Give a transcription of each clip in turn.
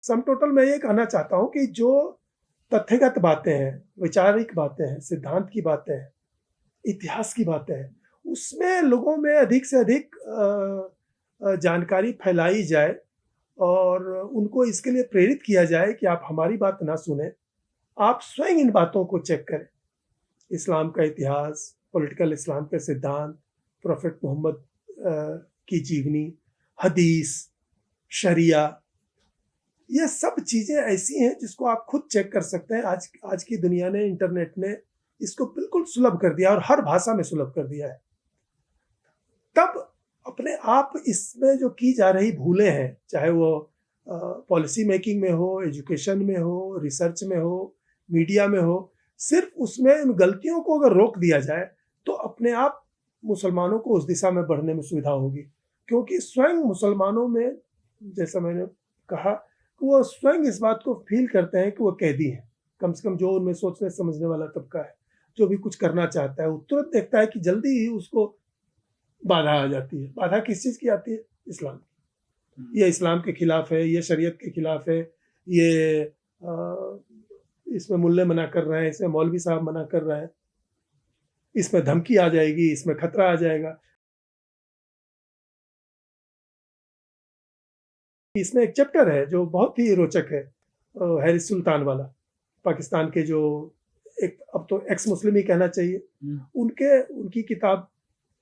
Sum total मैं ये कहना चाहता हूँ कि जो तथ्यगत बातें हैं, वैचारिक बातें हैं, सिद्धांत की बातें हैं, इतिहास की बातें हैं, उसमें लोगों में अधिक से अधिक जानकारी फैलाई जाए और उनको इसके लिए प्रेरित किया जाए कि आप हमारी बात ना सुनें, आप स्वयं इन बातों को चेक करें। इस्लाम का इतिहास, पॉलिटिकल इस्लाम के सिद्धांत, प्रोफेट मोहम्मद की जीवनी, हदीस, शरिया, ये सब चीज़ें ऐसी हैं जिसको आप खुद चेक कर सकते हैं। आज की दुनिया ने, इंटरनेट ने इसको बिल्कुल सुलभ कर दिया और हर भाषा में सुलभ कर दिया है। तब अपने आप इसमें जो की जा रही भूलें हैं, चाहे वो पॉलिसी मेकिंग में हो, एजुकेशन में हो, रिसर्च में हो, मीडिया में हो, सिर्फ उसमें उन गलतियों को अगर रोक दिया जाए तो अपने आप मुसलमानों को उस दिशा में बढ़ने में सुविधा होगी। क्योंकि स्वयं मुसलमानों में, जैसा मैंने कहा, कि वो स्वयं इस बात को फील करते हैं कि वो कैदी हैं। कम से कम जो उनमें सोचने समझने वाला तबका है, जो भी कुछ करना चाहता है, वो तुरंत देखता है कि जल्दी ही उसको बाधा आ जाती है। बाधा किस चीज़ की आती है? इस्लाम की। ये इस्लाम के खिलाफ है, ये शरीयत के खिलाफ है, ये इसमें मुल्ले मना कर रहे हैं, इसमें मौलवी साहब मना कर रहे हैं, इसमें धमकी आ जाएगी, इसमें खतरा आ जाएगा। इसमें एक चैप्टर है जो बहुत ही रोचक है, हैरिस सुल्तान वाला, पाकिस्तान के जो एक, अब तो एक्स मुस्लिम ही कहना चाहिए, उनकी किताब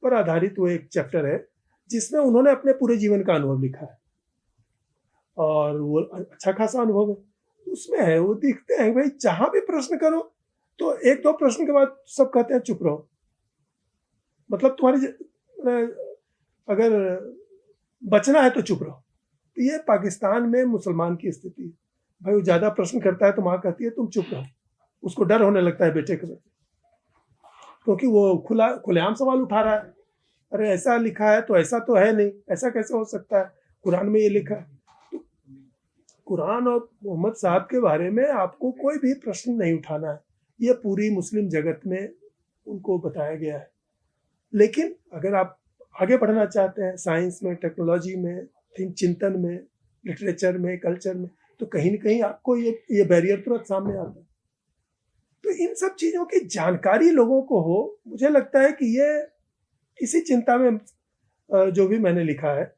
पर आधारित वो एक चैप्टर है जिसमें उन्होंने अपने पूरे जीवन का अनुभव लिखा है और वो अच्छा खासा अनुभव है उसमें है। वो दिखते हैं भाई, जहां भी प्रश्न करो तो एक दो प्रश्न के बाद सब कहते हैं चुप रहो। मतलब अगर बचना है तो चुप रहो। तो ये पाकिस्तान में मुसलमान की स्थिति है। भाई वो ज्यादा प्रश्न करता है तो माँ कहती है तुम चुप रहो। उसको डर होने लगता है बेटे के प्रति, क्योंकि वो खुलेआम सवाल उठा रहा है। अरे ऐसा लिखा है तो ऐसा तो है नहीं, ऐसा कैसे हो सकता है, कुरान में ये लिखा है। तो कुरान और मोहम्मद साहब के बारे में आपको कोई भी प्रश्न नहीं उठाना है, ये पूरी मुस्लिम जगत में उनको बताया गया है। लेकिन अगर आप आगे बढ़ना चाहते हैं साइंस में, टेक्नोलॉजी में, चिंतन में, लिटरेचर में, कल्चर में, तो कहीं ना कहीं आपको ये बैरियर तुरंत सामने आता है। तो इन सब चीज़ों की जानकारी लोगों को हो, मुझे लगता है कि ये इसी चिंता में जो भी मैंने लिखा है,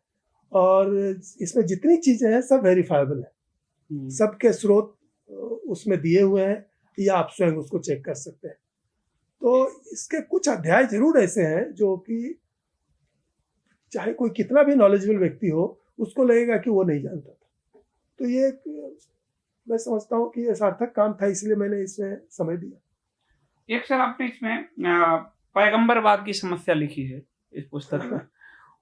और इसमें जितनी चीज़ें हैं सब वेरीफाइबल है, सबके स्रोत उसमें दिए हुए हैं, या आप स्वयं उसको चेक कर सकते हैं। तो इसके कुछ अध्याय जरूर ऐसे हैं जो कि चाहे कोई कितना भी नॉलेजेबल व्यक्ति हो, उसको लगेगा कि वो नहीं जानता था। तो ये मैं समझता हूँ कि ये सार्थक काम था, इसलिए मैंने इसमें समय दिया। एक सर आपने इसमें पैगंबरवाद की समस्या लिखी है इस पुस्तक में,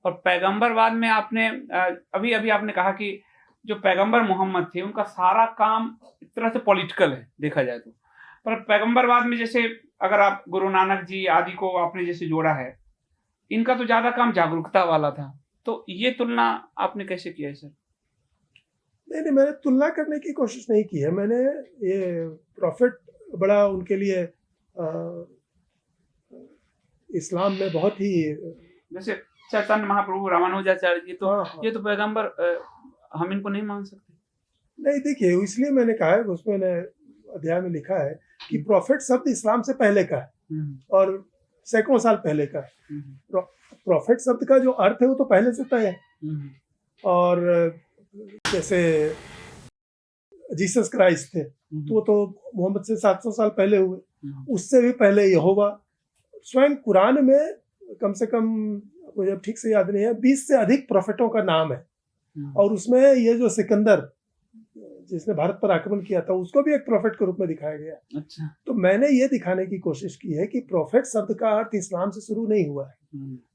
और पैगंबरवाद में आपने अभी अभी आपने कहा कि जो पैगंबर मोहम्मद थे उनका सारा काम एक तरह से पॉलिटिकल है देखा जाए तो, पर पैगंबरवाद में जैसे अगर आप गुरु नानक जी आदि को आपने जैसे जोड़ा है, इनका तो ज्यादा काम जागरूकता वाला था। तो ये तुलना आपने कैसे किया है सर? नहीं, मैंने तुलना करने की कोशिश नहीं की है। मैंने ये प्रॉफिट बड़ा उनके लिए इस्लाम में बहुत ही, जैसे चैतन्य महाप्रभु, रामानुजाचार्य जी, तो हाँ। ये तो पैगंबर, हम इनको नहीं मान सकते। नहीं, देखिए, इसलिए मैंने कहा है, उसमें अध्याय में लिखा है कि प्रॉफिट शब्द इस्लाम से पहले का है और सैकड़ों साल पहले का है। प्रॉफिट शब्द का जो अर्थ है वो तो पहले से तय है। और जैसे जीसस क्राइस्ट थे, तो वो तो मोहम्मद से 700 साल पहले हुए। उससे भी पहले यहोवा, स्वयं कुरान में कम से कम, मुझे ठीक से याद नहीं है, 20 से अधिक प्रॉफिटों का नाम है। और उसमें ये जो सिकंदर जिसने भारत पर आक्रमण किया था, उसको भी एक प्रॉफिट के रूप में दिखाया गया। अच्छा। तो मैंने ये दिखाने की कोशिश की है कि प्रॉफिट शब्द का अर्थ इस्लाम से शुरू नहीं हुआ है।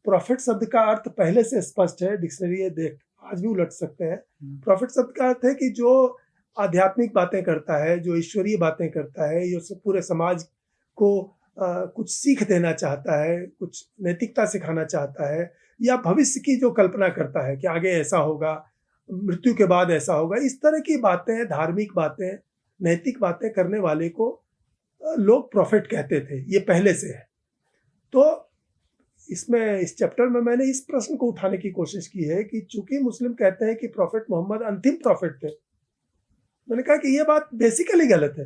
प्रॉफिट शब्द का अर्थ पहले से स्पष्ट है, डिक्शनरी देख आज भी उलट सकते हैं। प्रॉफिट शब्द का अर्थ है कि जो आध्यात्मिक बातें करता है, जो ईश्वरीय बातें करता है, जो पूरे समाज को कुछ सीख देना चाहता है, कुछ नैतिकता सिखाना चाहता है, या भविष्य की जो कल्पना करता है कि आगे ऐसा होगा, मृत्यु के बाद ऐसा होगा, इस तरह की बातें, धार्मिक बातें, नैतिक बातें करने वाले को लोग प्रॉफिट कहते थे। ये पहले से है। तो इसमें, इस चैप्टर में मैंने इस प्रश्न को उठाने की कोशिश की है कि चूंकि मुस्लिम कहते हैं कि प्रॉफिट मोहम्मद अंतिम प्रॉफिट थे, मैंने कहा कि ये बात बेसिकली गलत है।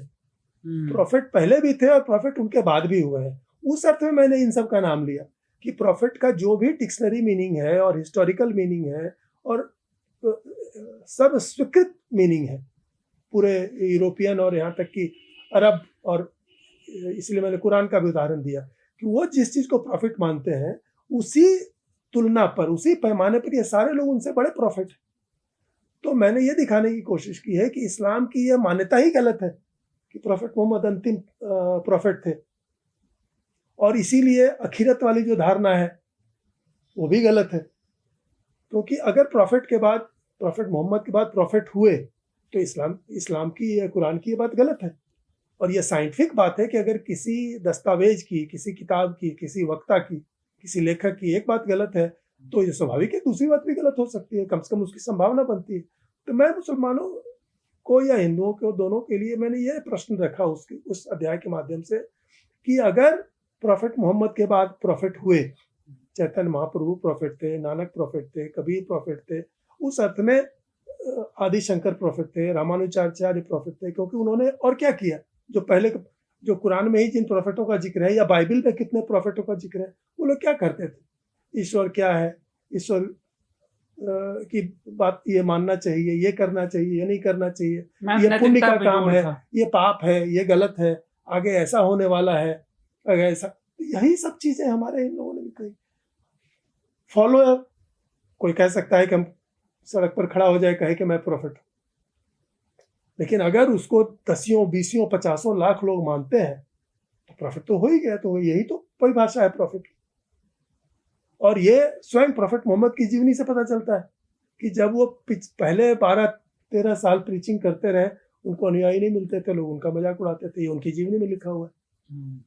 प्रॉफिट पहले भी थे और प्रॉफिट उनके बाद भी हुए हैं। उस अर्थ में मैंने इन सब का नाम लिया कि प्रॉफिट का जो भी डिक्शनरी मीनिंग है और हिस्टोरिकल मीनिंग है और सब स्वीकृत मीनिंग है पूरे यूरोपियन और यहाँ तक कि अरब, और इसलिए मैंने कुरान का भी उदाहरण दिया कि वो जिस चीज़ को प्रॉफिट मानते हैं उसी तुलना पर, उसी पैमाने पर ये सारे लोग उनसे बड़े प्रॉफिट हैं। तो मैंने ये दिखाने की कोशिश की है कि इस्लाम की यह मान्यता ही गलत है कि प्रॉफिट मोहम्मद अंतिम प्रॉफिट थे, और इसीलिए अखीरत वाली जो धारणा है वो भी गलत है। क्योंकि अगर प्रॉफिट के बाद, प्रॉफिट मोहम्मद के बाद प्रॉफिट हुए तो इस्लाम की या कुरान की ये बात गलत है। और ये साइंटिफिक बात है कि अगर किसी दस्तावेज की, किसी किताब की, किसी वक्ता की, किसी लेखक की एक बात गलत है तो ये स्वाभाविक है दूसरी बात भी गलत हो सकती है, कम से कम उसकी संभावना बनती है। तो मैं मुसलमानों को या हिंदुओं को, दोनों के लिए मैंने ये प्रश्न रखा उस अध्याय के माध्यम से कि अगर प्रॉफिट मोहम्मद के बाद प्रॉफिट हुए, चैतन्य महाप्रभु प्रॉफिट थे, नानक प्रॉफिट थे, कबीर प्रॉफिट थे, उस अर्थ में आदि शंकर प्रॉफिट थे, रामानुजाचार्य प्रॉफिट थे, क्योंकि उन्होंने और क्या किया जो पहले, जो कुरान में ही जिन प्रॉफिटों का जिक्र है या बाइबल में कितने प्रॉफिटों का जिक्र है, वो लोग क्या करते थे, ईश्वर क्या है, ईश्वर की बात ये मानना चाहिए, ये करना चाहिए, ये नहीं करना चाहिए, ये पुण्य का काम है, ये पाप है, ये गलत है, आगे ऐसा होने वाला है, आगे ऐसा, यही सब चीजें हमारे इन लोगों ने भी कही। फॉलो, कोई कह सकता है कि हम सड़क पर खड़ा हो जाए कहे कि मैं प्रॉफिट हूं, लेकिन अगर उसको 10, 20, 50 लाख लोग मानते हैं तो प्रॉफिट तो हो ही गया। तो यही तो परिभाषा है प्रॉफिट की। और ये स्वयं प्रॉफिट मोहम्मद की जीवनी से पता चलता है कि जब वो पहले 12-13 साल प्रीचिंग करते रहे, उनको अनुयायी नहीं मिलते थे, लोग उनका मजाक उड़ाते थे, ये उनकी जीवनी में लिखा हुआ है।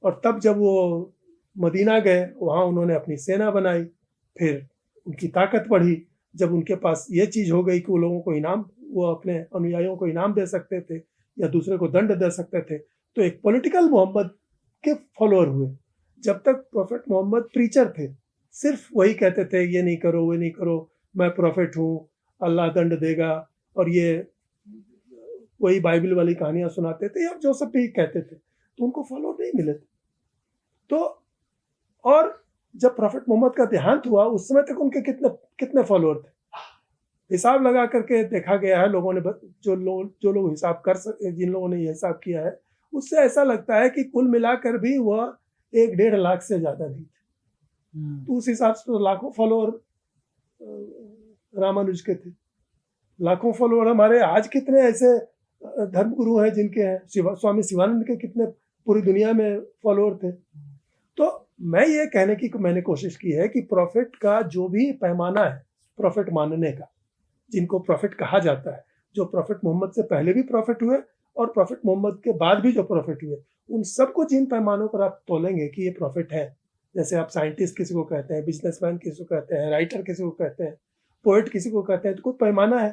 और तब जब वो मदीना गए, वहाँ उन्होंने अपनी सेना बनाई, फिर उनकी ताकत बढ़ी, जब उनके पास ये चीज़ हो गई कि वो लोगों को इनाम, वो अपने अनुयायियों को इनाम दे सकते थे या दूसरे को दंड दे सकते थे, तो एक पॉलिटिकल मोहम्मद के फॉलोअर हुए। जब तक प्रॉफिट मोहम्मद प्रीचर थे, सिर्फ वही कहते थे ये नहीं करो, वो नहीं करो, मैं प्रॉफिट हूँ, अल्लाह दंड देगा, और ये वही बाइबल वाली कहानियाँ सुनाते थे, और जो सब भी कहते थे, तो उनको फॉलोअर नहीं मिले थे। तो और जब प्रॉफिट मोहम्मद का देहांत हुआ, उस समय तक उनके कितने फॉलोअर थे, हिसाब लगा करके देखा गया है लोगों ने, जो लोग हिसाब कर सके, जिन लोगों ने ये हिसाब किया है, उससे ऐसा लगता है कि कुल मिलाकर भी वह 1-1.5 लाख से ज्यादा नहीं थे। तो उस हिसाब से तो लाखों फॉलोअर रामानुज के थे, लाखों फॉलोअर हमारे आज कितने ऐसे धर्मगुरु हैं जिनके हैं, स्वामी शिवानंद के कितने पूरी दुनिया में फॉलोअर थे। तो मैं ये कहने की मैंने कोशिश की है कि प्रॉफिट का जो भी पैमाना है, प्रॉफिट मानने का, जिनको प्रॉफिट कहा जाता है, जो प्रॉफिट मोहम्मद से पहले भी प्रॉफिट हुए और प्रॉफिट मोहम्मद के बाद भी जो प्रॉफिट हुए, उन सबको जिन पैमानों पर आप तोलेंगे कि ये प्रॉफिट है, जैसे आप साइंटिस्ट किसी को कहते हैं, बिजनेसमैन किसी को कहते हैं, राइटर किसी को कहते हैं, पोएट किसी को कहते हैं, तो कोई पैमाना है।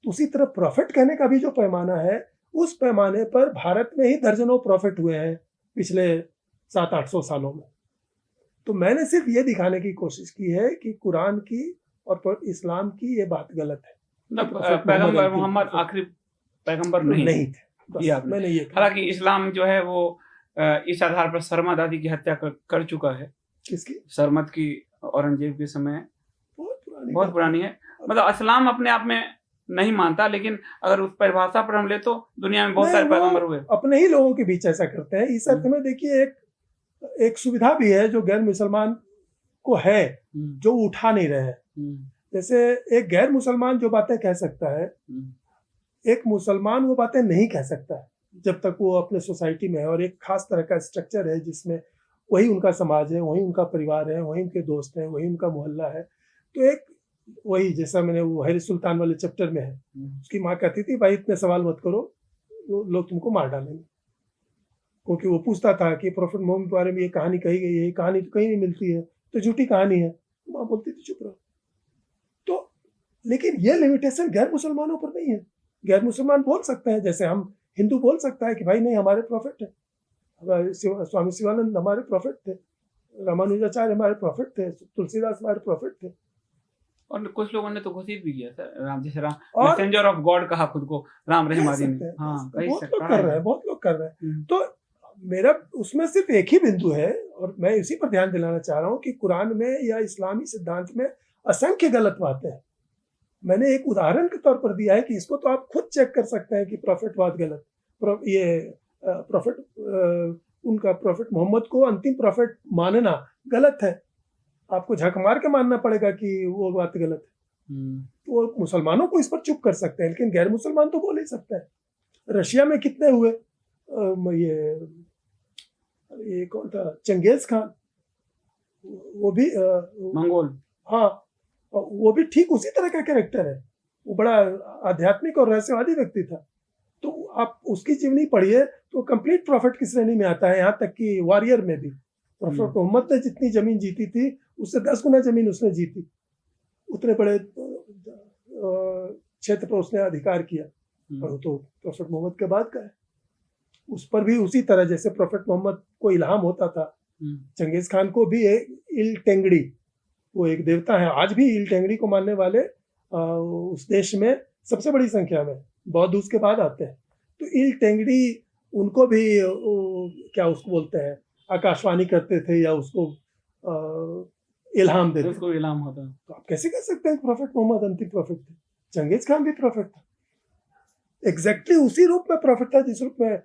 तो उसी तरह प्रॉफिट कहने का भी जो पैमाना है, उस पैमाने पर भारत में ही दर्जनों प्रॉफिट हुए हैं पिछले 700-800 सालों में। तो मैंने सिर्फ ये दिखाने की कोशिश की है कि कुरान की और इस्लाम की ये बात गलत है। पैगंबर मोहम्मद आखिरी पैगंबर नहीं थे। मैंने ये, हालांकि इस्लाम जो है वो इस आधार पर सरमद आदि की हत्या कर चुका है। किसकी? सरमद की, औरंगजेब के समय, बहुत पुरानी है। मतलब इस्लाम अपने आप में नहीं मानता, लेकिन अगर उस परिभाषा पर हम ले तो दुनिया में बहुत सारे पैगंबर हुए। अपने ही लोगों के बीच ऐसा करते हैं। इस अर्थ में देखिए एक सुविधा भी है जो गैर मुसलमान को है, जो उठा नहीं रहे हैं। जैसे एक गैर मुसलमान जो बातें कह सकता है, एक मुसलमान वो बातें नहीं कह सकता है जब तक वो अपने सोसाइटी में है, और एक खास तरह का स्ट्रक्चर है जिसमें वही उनका समाज है, वही उनका परिवार है, वही उनके दोस्त हैं, वही उनका मोहल्ला है। तो एक वही, जैसा मैंने वो हैरी सुल्तान वाले चैप्टर में है, उसकी माँ कहती थी भाई इतने सवाल मत करो, लोग तुमको मार डालेंगे। क्योंकि वो पूछता था कि प्रॉफिट मोहम्मद के बारे में ये कहानी कही गई है, ये कहानी तो कहीं नहीं मिलती है, तो झूठी कहानी है। माँ बोलती थी चुप रहो। तो लेकिन ये लिमिटेशन गैर मुसलमानों पर नहीं है। गैर मुसलमान बोल सकते हैं, जैसे हम हिंदू बोल सकता है कि भाई नहीं हमारे प्रॉफिट है, स्वामी शिवानंद हमारे प्रॉफिट थे, रामानुजाचार्य हमारे प्रॉफिट थे, तुलसीदास हमारे प्रॉफिट थे, और कुछ लोगों ने तो घोषित भी किया सर, राम जैसे राम और मैसेंजर ऑफ गॉड कहा खुद को राम कह रहमादी सकते ने। हैं, हाँ, तो कई बहुत लोग कहा कर रहे है। हैं, बहुत लोग कर रहे हैं। हम्म, तो मेरा उसमें सिर्फ एक ही बिंदु है, और मैं इसी पर ध्यान दिलाना चाह रहा हूँ कि कुरान में या इस्लामी सिद्धांत में असंख्य गलत बातें हैं। मैंने एक उदाहरण के तौर पर दिया है कि इसको तो आप खुद चेक कर सकते हैं कि प्रॉफिटवाद गलत, ये प्रॉफिट, उनका प्रॉफिट मोहम्मद को अंतिम प्रॉफिट मानना गलत है। आपको झक मार के मानना पड़ेगा कि वो बात गलत है। तो मुसलमानों को इस पर चुप कर सकते हैं, लेकिन गैर मुसलमान तो बोल ही सकते हैं। रशिया में कितने हुए, ये कौन था, चंगेज खान, वो भी मंगोल। हाँ, वो भी ठीक उसी तरह का कैरेक्टर है। वो बड़ा आध्यात्मिक और रहस्यवादी व्यक्ति था। तो आप उसकी जीवनी पढ़िए तो कंप्लीट प्रॉफिट की श्रेणी में आता है। यहाँ तक कि वॉरियर में भी प्रॉफिट मोहम्मद ने जितनी जमीन जीती थी उससे 10 गुना जमीन उसने जीती। उतने बड़े क्षेत्र पर उसने अधिकार किया, और तो प्रॉफिट मोहम्मद के बाद का है। उस पर भी उसी तरह जैसे प्रॉफिट मोहम्मद को इल्हाम होता था, चंगेज खान को भी इल टेंगड़ी, वो एक देवता है। आज भी इल टेंगड़ी को मानने वाले उस देश में सबसे बड़ी संख्या में, बौद्ध उसके बाद आते हैं। तो इल टेंगड़ी उनको भी क्या उसको बोलते हैं, आकाशवाणी करते थे या उसको इल्हाम देते, उसको इल्हाम होता। तो आप कैसे कह सकते हैं कि प्रॉफिट मोहम्मद अंतिम प्रॉफिट थे? चंगेज खान भी प्रॉफिट था, एग्जैक्टली उसी रूप में प्रॉफिट था जिस रूप में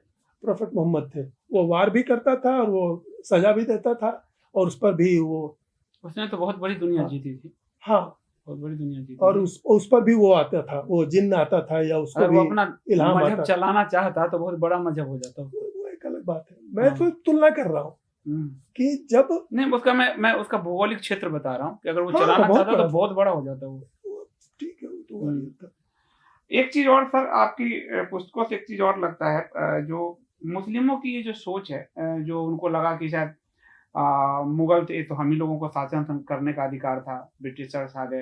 प्रॉफिट मोहम्मद थे। वो वार भी करता था और वो सजा भी देता था, और उस पर भी वो, उसने तो बहुत बड़ी दुनिया हाँ, जीती थी। हाँ, बहुत बड़ी दुनिया जीती और थी। उस पर भी वो आता था, वो जिन्न आता था या उसको अगर भी वो अपना इल्हाम मजहब आता। चलाना चाहता तो बहुत बड़ा मजहब हो जाता। वो एक अलग बात है। मैं हाँ। तो तुलना कर रहा हूँ कि जब नहीं, उसका मैं उसका भौगोलिक क्षेत्र बता रहा हूँ कि अगर वो हाँ, चलाना बहुत चाहता बड़ा तो बहुत बड़ा हो जाता वो। ठीक है, वो तो वारियर था। एक चीज और सर, आपकी पुस्तकों से एक चीज और लगता है, जो मुस्लिमों की ये जो सोच है, जो उनको लगा कि शायद मुगल थे तो हम ही लोगों को शासन करने का अधिकार था, ब्रिटिशर्स आ गए,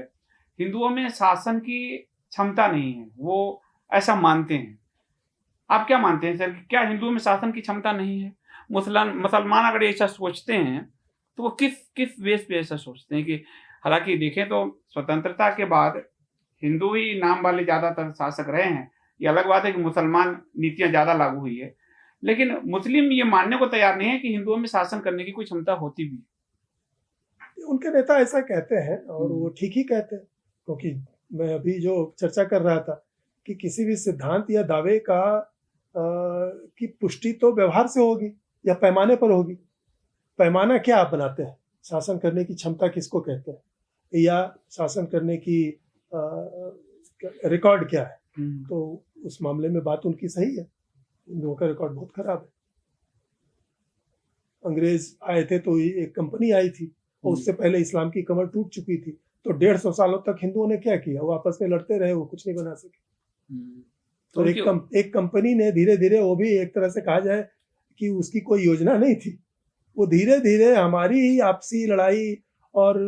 हिंदुओं में शासन की क्षमता नहीं है, वो ऐसा मानते हैं। आप क्या मानते हैं सर, क्या हिंदुओं में शासन की क्षमता नहीं है? मुसलमान अगर ऐसा सोचते हैं तो वो किस किस बेस पे ऐसा सोचते हैं? कि हालांकि देखें तो स्वतंत्रता के बाद हिंदू ही नाम वाले ज्यादातर शासक रहे हैं। ये अलग बात है कि मुसलमान नीतियां ज्यादा लागू हुई है, लेकिन मुस्लिम ये मानने को तैयार नहीं है कि हिंदुओं में शासन करने की कोई क्षमता होती भी है। उनके नेता ऐसा कहते हैं, और वो ठीक ही कहते हैं, क्योंकि मैं अभी जो चर्चा कर रहा था कि किसी भी सिद्धांत या दावे का की पुष्टि तो व्यवहार से होगी या पैमाने पर होगी। पैमाना क्या आप बनाते हैं? शासन करने की क्षमता किसको कहते हैं, या शासन करने की रिकॉर्ड क्या है? तो उस मामले में बात उनकी सही है, हिंदुओं का रिकॉर्ड बहुत खराब है। अंग्रेज आए थे तो एक कंपनी आई थी, और उससे पहले इस्लाम की कमर टूट चुकी थी। तो 150 सालों तक हिंदुओं ने क्या किया? वो आपस में लड़ते रहे, वो कुछ नहीं बना सके। तो एक कंपनी ने धीरे धीरे, वो भी एक तरह से कहा जाए कि उसकी कोई योजना नहीं थी, वो धीरे धीरे हमारी ही आपसी लड़ाई और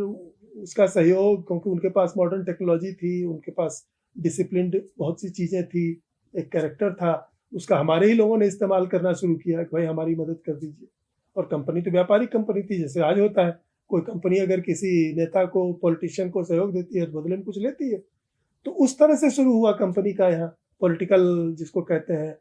उसका सहयोग, क्योंकि उनके पास मॉडर्न टेक्नोलॉजी थी, उनके पास डिसिप्लिन्ड बहुत सी चीज़ें थी, एक कैरेक्टर था, उसका हमारे ही लोगों ने इस्तेमाल करना शुरू किया कि भाई हमारी मदद कर दीजिए। और कंपनी तो व्यापारिक कंपनी थी, जैसे आज होता है कोई कंपनी अगर किसी नेता को, पॉलिटिशियन को सहयोग देती है तो बदले में कुछ लेती है। तो उस तरह से शुरू हुआ कंपनी का यहाँ पॉलिटिकल, जिसको कहते हैं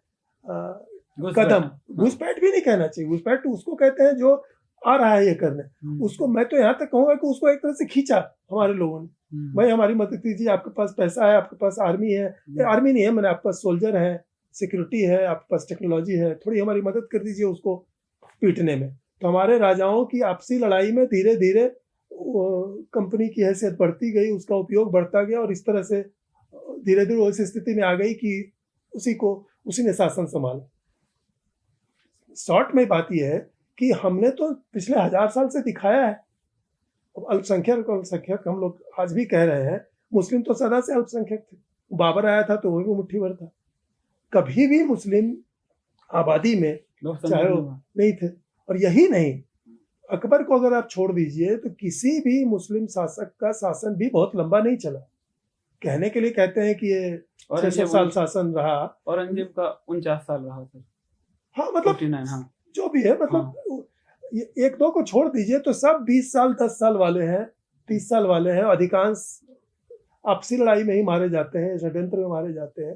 कदम। घुसपैठ भी नहीं कहना चाहिए, घुसपैठ उसको कहते हैं जो आ रहा है ये करने। उसको मैं तो यहाँ तक कहूँगा कि उसको एक तरह से खींचा हमारे लोगों ने, भाई हमारी मदद कीजिए, आपके पास पैसा है, आपके पास आर्मी है, आर्मी नहीं है मैंने, आपके पास सोल्जर है, सिक्योरिटी है, आपके पास टेक्नोलॉजी है, थोड़ी हमारी मदद कर दीजिए उसको पीटने में। तो हमारे राजाओं की आपसी लड़ाई में धीरे धीरे कंपनी की हैसियत बढ़ती गई, उसका उपयोग बढ़ता गया, और इस तरह से धीरे धीरे उस स्थिति में आ गई कि उसी ने शासन संभाला। शॉर्ट में बात यह है कि हमने तो पिछले 1000 साल से दिखाया है। अब अल्पसंख्यक हम लोग आज भी कह रहे हैं, मुस्लिम तो सदा से अल्पसंख्यक थे। बाबर आया था तो वही भी मुट्ठी भर था। कभी भी मुस्लिम आबादी में चाहे वो नहीं थे। और यही नहीं, अकबर को अगर आप छोड़ दीजिए तो किसी भी मुस्लिम शासक का शासन भी बहुत लंबा नहीं चला। कहने के लिए कहते हैं कि ये 600 साल शासन रहा, औरंगजेब का 49 साल रहा था। हाँ, मतलब 49, हाँ, जो भी है, मतलब एक दो को छोड़ दीजिए तो सब 20 साल 10 साल वाले हैं, 30 साल वाले हैं। अधिकांश आपसी लड़ाई में ही मारे जाते हैं, षड्यंत्र में मारे जाते हैं।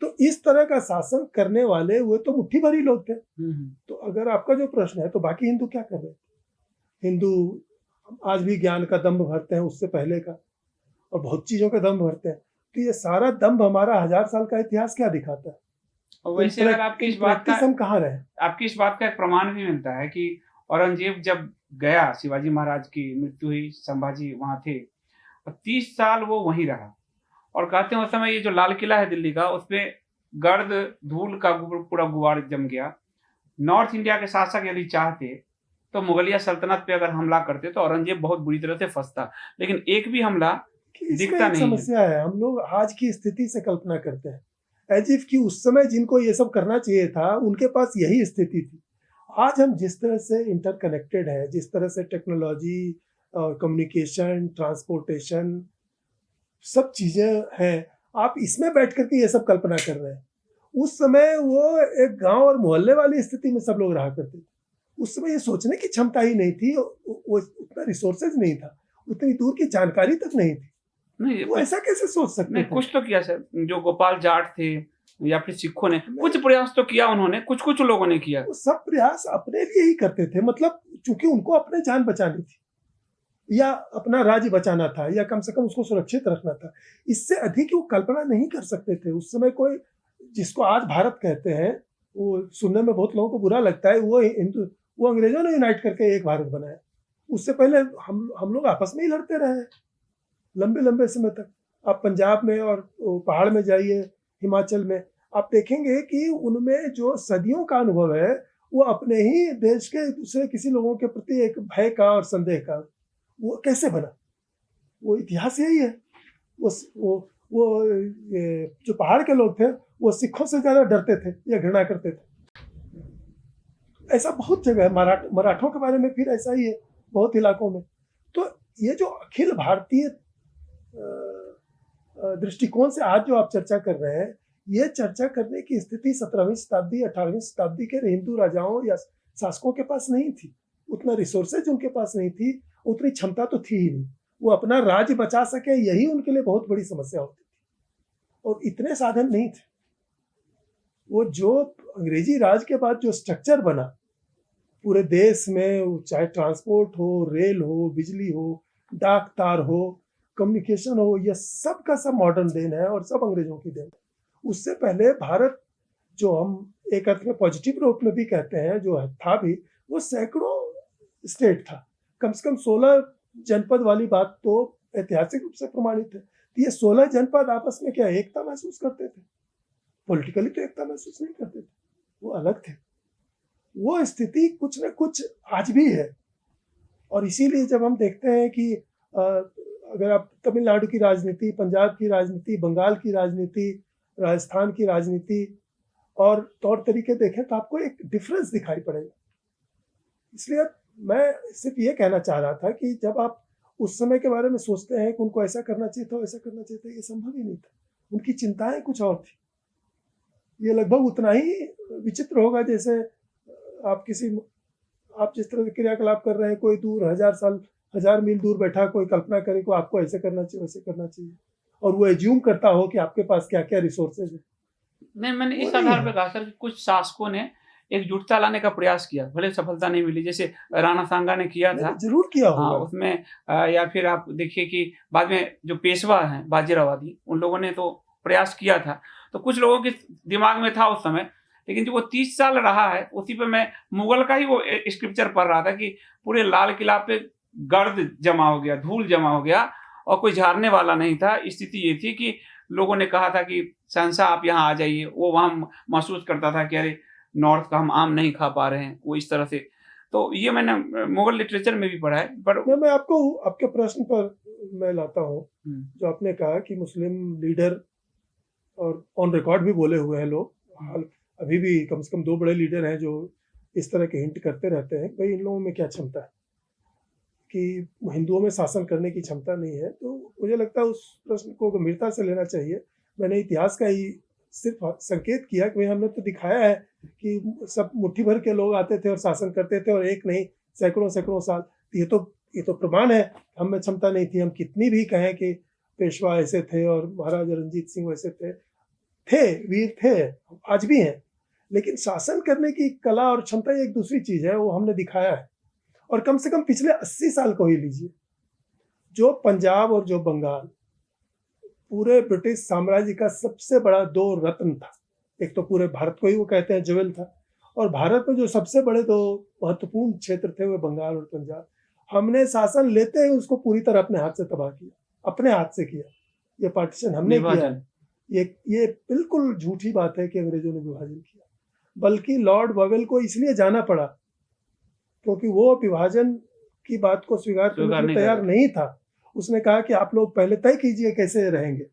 तो इस तरह का शासन करने वाले वो तो मुट्ठी भर ही लोग थे। तो अगर आपका जो प्रश्न है तो बाकी हिंदू क्या कर रहे हैं? हिंदू आज भी ज्ञान का दंभ भरते हैं उससे पहले का, और बहुत चीजों का दंभ भरते हैं। तो ये सारा दंभ हमारा 1000 साल का इतिहास क्या दिखाता है? और वैसे अगर आपकी इस बात का हम कहाँ रहे? आपकी इस बात का एक प्रमाण भी मिलता है कि औरंगजेब जब गया, शिवाजी महाराज की मृत्यु हुई, संभाजी वहां थे और 30 साल वो वहीं रहा। और कहते हैं उस समय ये जो लाल किला है दिल्ली का, उसपे गर्द धूल का पूरा गुबार जम गया। नॉर्थ इंडिया के शासक यदि चाहते तो मुगलिया सल्तनत पे अगर हमला करते तो औरंगजेब बहुत बुरी तरह से फंसता, लेकिन एक भी हमला दिखता नहीं है। समस्या है, हम लोग आज की स्थिति से कल्पना करते हैं एज इफ कि उस समय जिनको ये सब करना चाहिए था उनके पास यही स्थिति थी। आज हम जिस तरह से इंटरकनेक्टेड है, जिस तरह से टेक्नोलॉजी और कम्युनिकेशन, ट्रांसपोर्टेशन, सब चीजें हैं, आप इसमें बैठ करके ये सब कल्पना कर रहे हैं। उस समय वो एक गांव और मोहल्ले वाली स्थिति में सब लोग रहा करते थे। उस समय ये सोचने की क्षमता ही नहीं थी, वो उतना रिसोर्सेज नहीं था, उतनी दूर की जानकारी तक नहीं थी। नहीं, वो ऐसा कैसे सोच सकते नहीं, थे? कुछ तो किया सर, जो गोपाल जाट थे या फिर सिखों ने कुछ प्रयास तो किया, उन्होंने कुछ लोगों ने किया। वो सब प्रयास अपने लिए ही करते थे, मतलब चूंकि उनको अपने जान बचानी थी या अपना राज्य बचाना था या कम से कम उसको सुरक्षित रखना था। इससे अधिक वो कल्पना नहीं कर सकते थे। उस समय कोई जिसको आज भारत कहते हैं, वो सुनने में बहुत लोगों को बुरा लगता है, वो अंग्रेजों ने यूनाइट करके एक भारत बनाया। उससे पहले हम लोग आपस में ही लड़ते रहे हैं लंबे लंबे समय तक। आप पंजाब में और पहाड़ में जाइए, हिमाचल में, आप देखेंगे कि उनमें जो सदियों का अनुभव है वो अपने ही देश के दूसरे किसी लोगों के प्रति एक भय का और संदेह का, वो कैसे बना? वो इतिहास यही है। वो जो पहाड़ के लोग थे वो सिखों से ज्यादा डरते थे या घृणा करते थे। ऐसा बहुत जगह है, मराठों के बारे में फिर ऐसा ही है बहुत इलाकों में। तो ये जो अखिल भारतीय दृष्टिकोण से आज जो आप चर्चा कर रहे हैं, ये चर्चा करने की स्थिति 17वीं शताब्दी 18वीं शताब्दी के हिंदू राजाओं या शासकों के पास नहीं थी। उतना रिसोर्सेज उनके पास नहीं थी, उतनी क्षमता तो थी ही नहीं। वो अपना राज्य बचा सके यही उनके लिए बहुत बड़ी समस्या होती थी, और इतने साधन नहीं थे। वो जो अंग्रेजी राज के बाद जो स्ट्रक्चर बना पूरे देश में, चाहे ट्रांसपोर्ट हो, रेल हो, बिजली हो, डाक तार हो, कम्युनिकेशन हो, यह सब का सब मॉडर्न देन है और सब अंग्रेजों की देन। उससे पहले भारत, जो हम एक अर्थ में पॉजिटिव रूप में भी कहते हैं, जो था भी, वो सैकड़ों स्टेट था। कम से कम 16 जनपद वाली बात तो ऐतिहासिक रूप से प्रमाणित है। तो ये 16 जनपद आपस में क्या एकता महसूस करते थे? पॉलिटिकली तो एकता महसूस नहीं करते थे, वो अलग थे। वो स्थिति कुछ न कुछ आज भी है। और इसीलिए जब हम देखते हैं कि अगर आप तमिलनाडु की राजनीति, पंजाब की राजनीति, बंगाल की राजनीति, राजस्थान की राजनीति और तौर तरीके देखें तो आपको एक डिफरेंस दिखाई पड़ेगा। इसलिए मैं सिर्फ ये कहना चाह रहा था कि जब आप उस समय के बारे में सोचते हैं कि उनको ऐसा करना चाहिए था, वैसा करना चाहिए था, ये संभव ही नहीं था। उनकी चिंताएं कुछ और थी। ये लगभग उतना ही विचित्र होगा जैसे आप जिस तरह के क्रियाकलाप कर रहे हैं, कोई दूर 1000 मील दूर बैठा कोई कल्पना करे को आपको ऐसे करना चाहिए, वैसे करना चाहिए, और वो एज्यूम करता हो कि आपके पास क्या क्या रिसोर्सेज है। नहीं, मैंने इस आधार पर कहा सर कि कुछ शासकों ने एकजुटता लाने का प्रयास किया, भले सफलता नहीं मिली, जैसे राणा सांगा ने किया था, जरूर किया होगा उसमें। या फिर आप देखिए कि बाद में जो पेशवा हैं बाजीराव आदि, उन लोगों ने तो प्रयास किया था। तो कुछ लोगों के दिमाग में था उस समय, लेकिन जो वो 30 साल रहा है, उसी पे मैं मुगल का ही वो स्क्रिप्चर पढ़ रहा था कि पूरे लाल किला पे गर्द जमा हो गया, धूल जमा हो गया और कोई झाड़ने वाला नहीं था। स्थिति ये थी कि लोगों ने कहा था कि शहंशाह आप यहाँ आ जाइए। वो वहाँ महसूस करता था कि अरे नॉर्थ का हम आम नहीं खा पा रहे हैं, वो इस तरह से। तो ये मैंने मुगल लिटरेचर में भी पढ़ा है। पर मैं आपको आपके प्रश्न पर मैं लाता हूँ, जो आपने कहा कि मुस्लिम लीडर, और ऑन रिकॉर्ड भी बोले हुए हैं लोग, अभी भी कम से कम 2 बड़े लीडर हैं जो इस तरह के हिंट करते रहते हैं भाई इन लोगों में क्या क्षमता है, कि हिंदुओं में शासन करने की क्षमता नहीं है। तो मुझे लगता है उस प्रश्न को गंभीरता से लेना चाहिए। मैंने इतिहास का ही सिर्फ संकेत किया कि भाई हमने तो दिखाया है कि सब मुट्ठी भर के लोग आते थे और शासन करते थे, और एक नहीं सैकड़ों साल। ये तो प्रमाण है हम में क्षमता नहीं थी। हम कितनी भी कहें कि पेशवा ऐसे थे और महाराजा रंजीत सिंह वैसे थे वीर थे, आज भी हैं। लेकिन शासन करने की कला और क्षमता एक दूसरी चीज है, वो हमने दिखाया है। और कम से कम पिछले 80 साल को ही लीजिए, जो पंजाब और जो बंगाल पूरे ब्रिटिश साम्राज्य का सबसे बड़ा दो रत्न था। एक तो पूरे भारत को ही वो कहते हैं ज्वेल था, और भारत में जो सबसे बड़े दो महत्वपूर्ण क्षेत्र थे वो बंगाल और पंजाब। हमने शासन लेते ही उसको पूरी तरह अपने हाथ से तबाह किया, अपने हाथ से किया। ये पार्टीशन हमने किया है। ये बिल्कुल झूठी बात है कि अंग्रेजों ने विभाजन किया, बल्कि लॉर्ड वॉवेल को इसलिए जाना पड़ा क्योंकि वो विभाजन की बात को स्वीकार करने को तैयार नहीं था। उसने कहा कि आप लोग पहले तय कीजिए कैसे रहेंगे,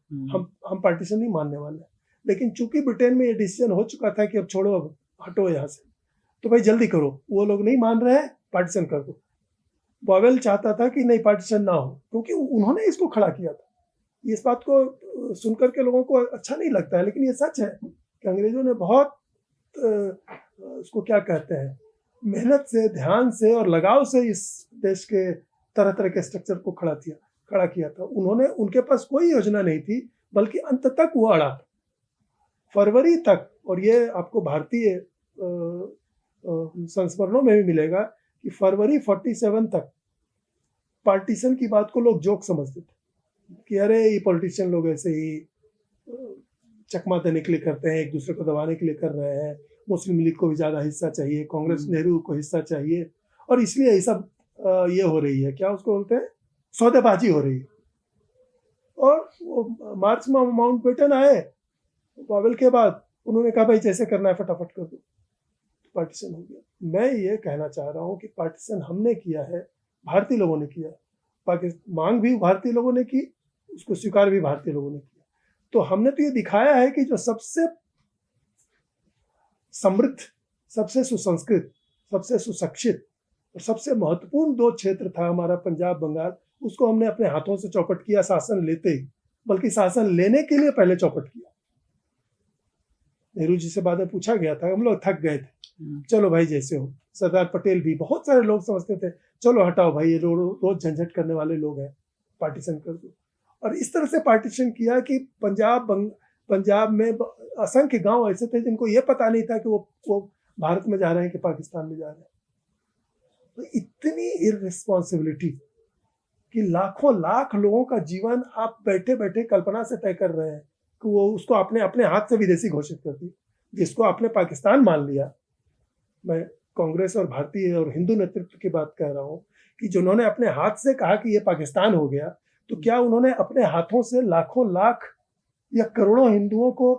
हम पार्टीशन नहीं मानने वाले। लेकिन चूंकि ब्रिटेन में ये डिसीजन हो चुका था कि अब छोड़ो, अब हटो यहाँ से, तो भाई जल्दी करो। वो लोग नहीं मान रहे हैं, पार्टीशन कर दो। वॉवेल चाहता था कि नहीं, पार्टीशन ना हो, क्योंकि उन्होंने इसको खड़ा किया था। इस बात को सुनकर के लोगों को अच्छा नहीं लगता है, लेकिन ये सच है कि अंग्रेजों ने बहुत उसको क्या कहते हैं, मेहनत से, ध्यान से और लगाव से इस देश के तरह तरह के स्ट्रक्चर को खड़ा किया था। उनके पास कोई योजना नहीं थी, बल्कि अंत तक वो अड़ा था, फरवरी तक। और ये आपको भारतीय संस्मरणों में भी मिलेगा कि फरवरी 47 तक पार्टीशन की बात को लोग जोक समझते थे कि अरे ये पॉलिटिशियन लोग ऐसे ही चकमा देने के लिए करते हैं, एक दूसरे को दबाने के लिए कर रहे हैं, मुस्लिम लीग को भी ज़्यादा हिस्सा चाहिए, कांग्रेस नेहरू को हिस्सा चाहिए, और इसलिए ये सब ये हो रही है, क्या उसको बोलते हैं, सौदेबाजी हो रही है। और वो मार्च में माउंटबेटन आए वॉवेल के बाद, उन्होंने कहा भाई जैसे करना है फटाफट कर दो, तो पार्टीशन हो गया। मैं ये कहना चाह रहा हूँ कि पार्टीशन हमने किया है, भारतीय लोगों ने किया, पाकिस्तान मांग भी भारतीय लोगों ने की, उसको स्वीकार भी भारतीय लोगों ने किया। तो हमने तो ये दिखाया है कि जो सबसे समृद्ध, सबसे सुसंस्कृत, सबसे सुशिक्षित और सबसे महत्वपूर्ण दो क्षेत्र था हमारा पंजाब बंगाल, उसको हमने अपने हाथों से चौपट किया, शासन लेते ही, बल्कि शासन लेने के लिए पहले चौपट किया। नेहरू जी से बाद में पूछा गया था, हम लोग थक गए थे, चलो भाई जैसे हो। सरदार पटेल भी, बहुत सारे लोग समझते थे चलो हटाओ भाई, ये रोज झंझट करने वाले लोग हैं, पार्टीशन कर दो। और इस तरह से पार्टीशन किया कि पंजाब में असंख्य गांव ऐसे थे जिनको ये पता नहीं था कि वो भारत में जा रहे हैं कि पाकिस्तान में जा रहे हैं। तो इतनी इररिस्पॉन्सिबिलिटी कि लाखों लाख लोगों का जीवन आप बैठे बैठे कल्पना से तय कर रहे हैं कि वो उसको अपने हाथ से विदेशी घोषित कर दी, जिसको आपने पाकिस्तान मान लिया। मैं कांग्रेस और भारतीय और हिंदू नेतृत्व की बात कह रहा हूँ कि जिन्होंने अपने हाथ से कहा कि ये पाकिस्तान हो गया, तो क्या उन्होंने अपने हाथों से लाखों लाख या करोड़ों हिंदुओं को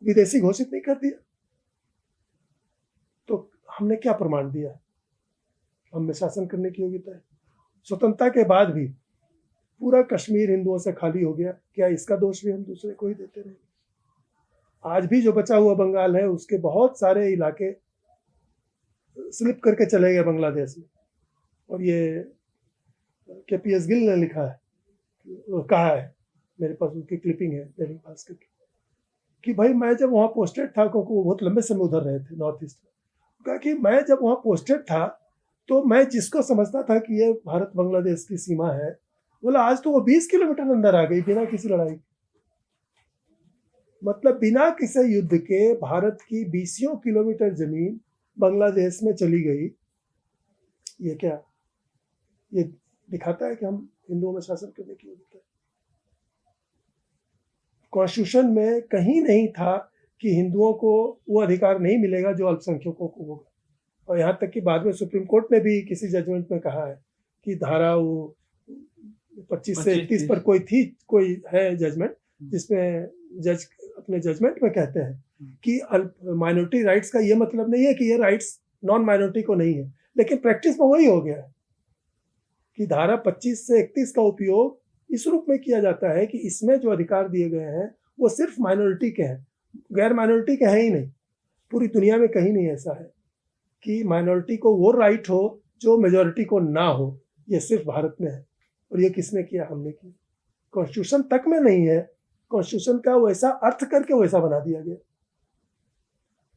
विदेशी घोषित नहीं कर दिया? तो हमने क्या प्रमाण दिया? हमें शासन करने की योग्यता है। स्वतंत्रता के बाद भी पूरा कश्मीर हिंदुओं से खाली हो गया, क्या इसका दोष भी हम दूसरे को ही देते रहे? आज भी जो बचा हुआ बंगाल है, उसके बहुत सारे इलाके स्लिप करके चले गए बांग्लादेश में। और ये KPS गिल ने लिखा है, कहा है, मेरे पास उनकी क्लिपिंग है दैनिक भास्कर की, कि भाई मैं जब वहाँ पोस्टेड था, क्योंकि वो बहुत लंबे समय उधर रहे थे नॉर्थ ईस्ट में, कहा कि मैं जब वहाँ पोस्टेड था तो मैं जिसको समझता था कि ये भारत बांग्लादेश की सीमा है, बोला आज तो वो 20 किलोमीटर अंदर आ गई बिना किसी लड़ाई। मतलब बिना किसी युद्ध के भारत की 20 किलोमीटर जमीन बांग्लादेश में चली गई। ये क्या, ये दिखाता है कि हम हिंदुओं में शासन करने की योग्यता है। कॉन्स्टिट्यूशन में कहीं नहीं था कि हिंदुओं को वो अधिकार नहीं मिलेगा जो अल्पसंख्यकों को होगा। और यहाँ तक कि बाद में सुप्रीम कोर्ट ने भी किसी जजमेंट में कहा है कि धारा वो 25 से 31 पर कोई है जजमेंट, जिसमें जज अपने जजमेंट में कहते हैं कि माइनॉरिटी राइट्स का ये मतलब नहीं है कि ये राइट्स नॉन माइनॉरिटी को नहीं है, लेकिन प्रैक्टिस में वही हो गया है कि धारा 25 से 31 का उपयोग इस रूप में किया जाता है कि इसमें जो अधिकार दिए गए हैं वो सिर्फ माइनॉरिटी के हैं, गैर माइनॉरिटी के हैं ही नहीं। पूरी दुनिया में कहीं नहीं ऐसा है कि माइनॉरिटी को वो राइट हो जो मेजॉरिटी को ना हो, ये सिर्फ भारत में है। और ये किसने किया? हमने किया। कॉन्स्टिट्यूशन तक में नहीं है, कॉन्स्टिट्यूशन का वैसा अर्थ करके वैसा बना दिया गया।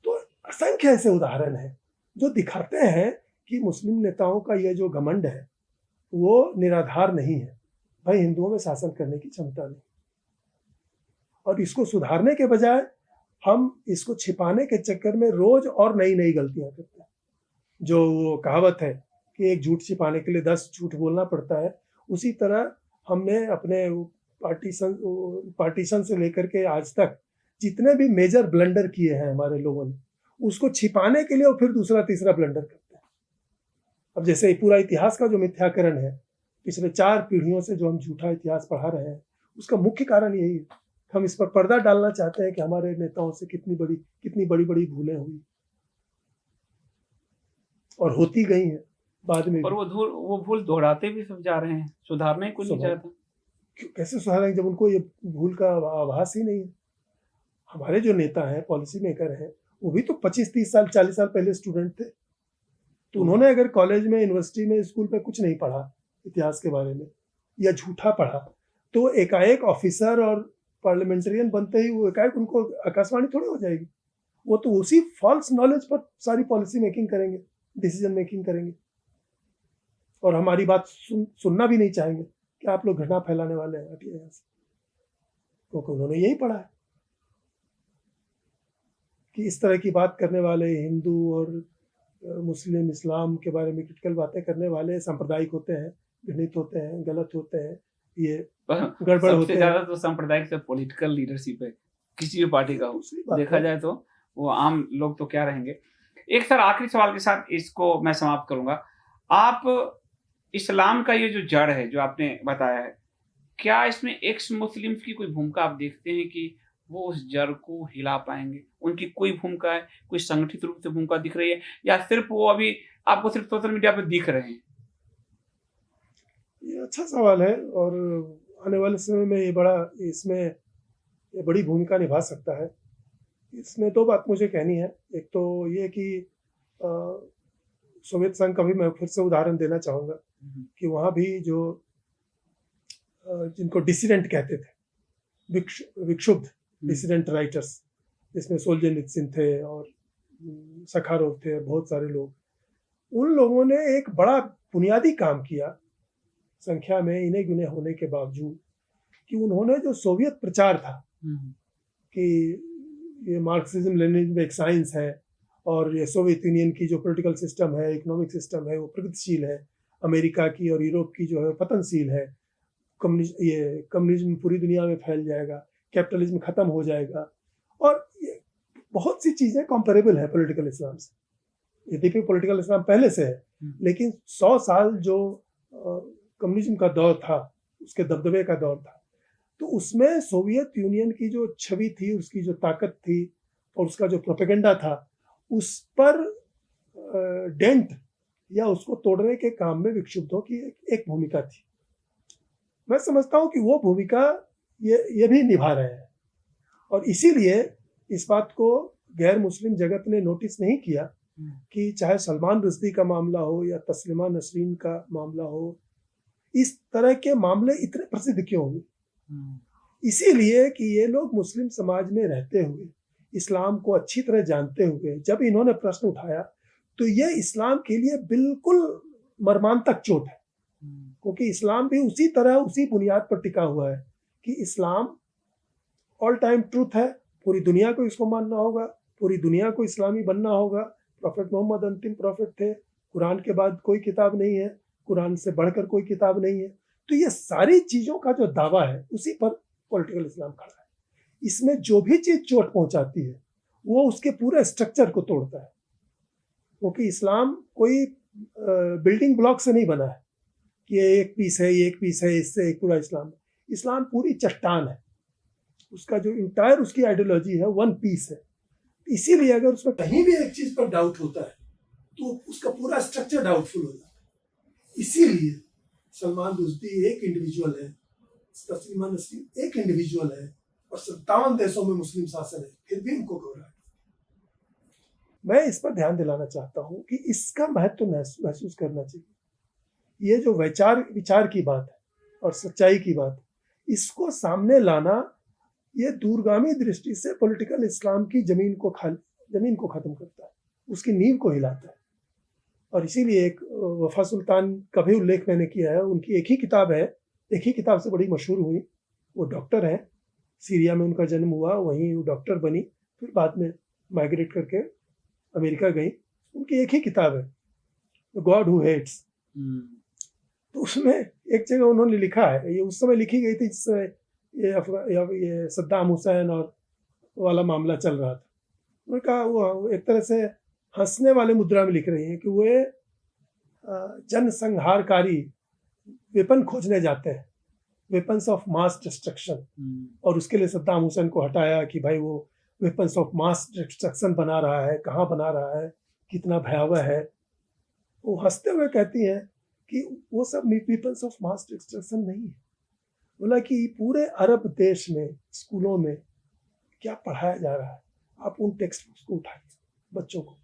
तो असंख्य ऐसे उदाहरण हैं जो दिखाते हैं कि मुस्लिम नेताओं का ये जो घमंड है वो निराधार नहीं है। भाई हिंदुओं में शासन करने की क्षमता नहीं। और इसको सुधारने के बजाय हम इसको छिपाने के चक्कर में रोज और नई नई गलतियां करते हैं। जो वो कहावत है कि एक झूठ छिपाने के लिए 10 झूठ बोलना पड़ता है, उसी तरह हमने अपने पार्टीशन से लेकर के आज तक जितने भी मेजर ब्लंडर किए हैं हमारे लोगों ने, उसको छिपाने के लिए और फिर दूसरा तीसरा ब्लंडर करते हैं। अब जैसे पूरा इतिहास का जो मिथ्याकरण है, पिछले 4 पीढ़ियों से जो हम झूठा इतिहास पढ़ा रहे हैं, उसका मुख्य कारण यही है। हम इस पर पर्दा डालना चाहते हैं कि हमारे नेताओं से कितनी बड़ी बड़ी भूलें हुई और होती गई हैं बाद में। और वो भूल दोहराते भी सब जा रहे हैं, सुधारने को नहीं चाहते। कैसे सुधारेंगे जब उनको ये भूल का आभास ही नहीं है। हमारे जो नेता हैं, पॉलिसी मेकर हैं, वो भी तो 25-30 साल 40 साल पहले स्टूडेंट थे। तो उन्होंने अगर कॉलेज में, यूनिवर्सिटी में, स्कूल में कुछ नहीं पढ़ा इतिहास के बारे में या झूठा पढ़ा, तो एकाएक ऑफिसर और पार्लियामेंटेरियन बनते ही वो एकाएक उनको आकाशवाणी थोड़ी हो जाएगी। वो तो उसी फॉल्स नॉलेज पर सारी पॉलिसी मेकिंग करेंगे, डिसीजन मेकिंग करेंगे, और हमारी बात सुनना भी नहीं चाहेंगे कि आप लोग घटना फैलाने वाले हैं, हटिए यहाँ से। क्योंकि उन्होंने यही पढ़ा है कि इस तरह की बात करने वाले हिंदू और मुस्लिम, इस्लाम के बारे में क्रिटिकल बातें करने वाले सांप्रदायिक होते हैं, घृणित होते हैं, गलत होते हैं, ये गड़बड़ होते हैं। ज्यादा तो सांप्रदायिक से पॉलिटिकल लीडरशिप है किसी भी पार्टी का हो, देखा जाए तो वो आम लोग तो क्या रहेंगे। एक सर आखिरी सवाल के साथ इसको मैं समाप्त करूंगा। आप इस्लाम का ये जो जड़ है जो आपने बताया है, क्या इसमें एक्स मुस्लिम्स की कोई भूमिका आप देखते हैं कि वो उस जड़ को हिला पाएंगे? उनकी कोई भूमिका है, कोई संगठित रूप से भूमिका दिख रही है, या सिर्फ वो अभी आपको सिर्फ सोशल मीडिया पे दिख रहे हैं? ये अच्छा सवाल है, और आने वाले समय में ये बड़ी भूमिका निभा सकता है। इसमें 2 बात मुझे कहनी है। एक तो ये कि सोवियत संघ का भी मैं फिर से उदाहरण देना चाहूँगा कि वहाँ भी जो जिनको डिसिडेंट कहते थे, विक्षुब्ध डिसिडेंट राइटर्स, जिसमें सोल्जेनित्सिन थे और सखारोव थे, बहुत सारे लोग, उन लोगों ने एक बड़ा बुनियादी काम किया, संख्या में इन्हें गिने होने के बावजूद, कि उन्होंने जो सोवियत प्रचार था कि ये मार्क्सिज्म लेनिनिज्म एक साइंस है और ये सोवियत यूनियन की जो पॉलिटिकल सिस्टम है, इकोनॉमिक सिस्टम है, वो प्रगतिशील है, अमेरिका की और यूरोप की जो है पतनशील है, कम्युनिज्म पूरी दुनिया में फैल जाएगा, कैपिटलिज्म खत्म हो जाएगा, और ये बहुत सी चीज़ें कंपेरेबल है पॉलिटिकल इस्लाम से। यद्यपि पॉलिटिकल इस्लाम पहले से है, लेकिन 100 साल जो कम्युनिज्म का दौर था, उसके दबदबे का दौर था, तो उसमें सोवियत यूनियन की जो छवि थी, उसकी जो ताकत थी और उसका जो प्रोपेगेंडा था, उस पर डेंट या उसको तोड़ने के काम में विक्षुब्धों की एक भूमिका थी। मैं समझता हूँ कि वो भूमिका ये भी निभा रहे हैं, और इसीलिए इस बात को गैर मुस्लिम जगत ने नोटिस नहीं किया कि चाहे सलमान रुश्दी का मामला हो या तस्लिमा नसरीन का मामला हो, इस तरह के मामले इतने प्रसिद्ध क्यों हुए? इसीलिए कि ये लोग मुस्लिम समाज में रहते हुए, इस्लाम को अच्छी तरह जानते हुए, जब इन्होंने प्रश्न उठाया तो ये इस्लाम के लिए बिल्कुल मर्मांतक चोट है, क्योंकि इस्लाम भी उसी तरह, उसी बुनियाद पर टिका हुआ है कि इस्लाम ऑल टाइम ट्रूथ है, पूरी दुनिया को इसको मानना होगा, पूरी दुनिया को इस्लामी बनना होगा। प्रॉफेट मोहम्मद अंतिम प्रॉफेट थे, कुरान के बाद कोई किताब नहीं है, कुरान से बढ़कर कोई किताब नहीं है। तो ये सारी चीज़ों का जो दावा है, उसी पर पॉलिटिकल इस्लाम खड़ा है। इसमें जो भी चीज़ चोट पहुंचाती है वो उसके पूरे स्ट्रक्चर को तोड़ता है, क्योंकि इस्लाम कोई बिल्डिंग ब्लॉक से नहीं बना है कि ये एक पीस है, ये एक पीस है, इससे एक पूरा इस्लाम है। इस्लाम पूरी चट्टान है, उसका जो इंटायर उसकी आइडियोलॉजी है वन पीस है। इसीलिए अगर उसमें कहीं भी एक चीज पर डाउट होता है तो उसका पूरा स्ट्रक्चर डाउटफुल हो जाता है। इसीलिए सलमान रुश्दी एक इंडिविजुअल है, तस्लीमा नसरीन एक इंडिविजुअल है, और 57 देशों में मुस्लिम शासन है, फिर भी उनको घबराहट। मैं इस पर ध्यान दिलाना चाहता हूँ कि इसका महत्व महसूस करना चाहिए। ये जो विचार की बात है और सच्चाई की बात, इसको सामने लाना, ये दूरगामी दृष्टि से पॉलिटिकल इस्लाम की जमीन को खत्म करता है, उसकी नींव को हिलाता है। और इसीलिए एक वफा सुल्तान का भी उल्लेख मैंने किया है। उनकी एक ही किताब है, एक ही किताब से बड़ी मशहूर हुई। वो डॉक्टर हैं सीरिया में उनका जन्म हुआ, वहीं वो डॉक्टर बनी, फिर बाद में माइग्रेट करके अमेरिका गई। उनकी एक ही किताब है, गॉड हु हेट्स। तो उसमें एक जगह उन्होंने लिखा है, ये उस समय लिखी गई थी जिस समय ये सद्दाम हुसैन और वाला मामला चल रहा था। उन्होंने कहा, वो एक तरह से हंसने वाले मुद्रा में लिख रही हैं कि वे जनसंहारकारी वेपन खोजने जाते हैं, वेपन्स ऑफ मास डिस्ट्रक्शन, और उसके लिए सद्दाम हुसैन को हटाया कि भाई वो वेपन्स ऑफ मास डिस्ट्रक्शन बना रहा है, कहाँ बना रहा है, कितना भयावह है। वो हंसते हुए कहती हैं कि वो सब वेपन्स ऑफ मास डिस्ट्रक्शन नहीं है। बोला कि पूरे अरब देश में स्कूलों में क्या पढ़ाया जा रहा है, आप उन टेक्स्ट बुक्स को उठाइए बच्चों को,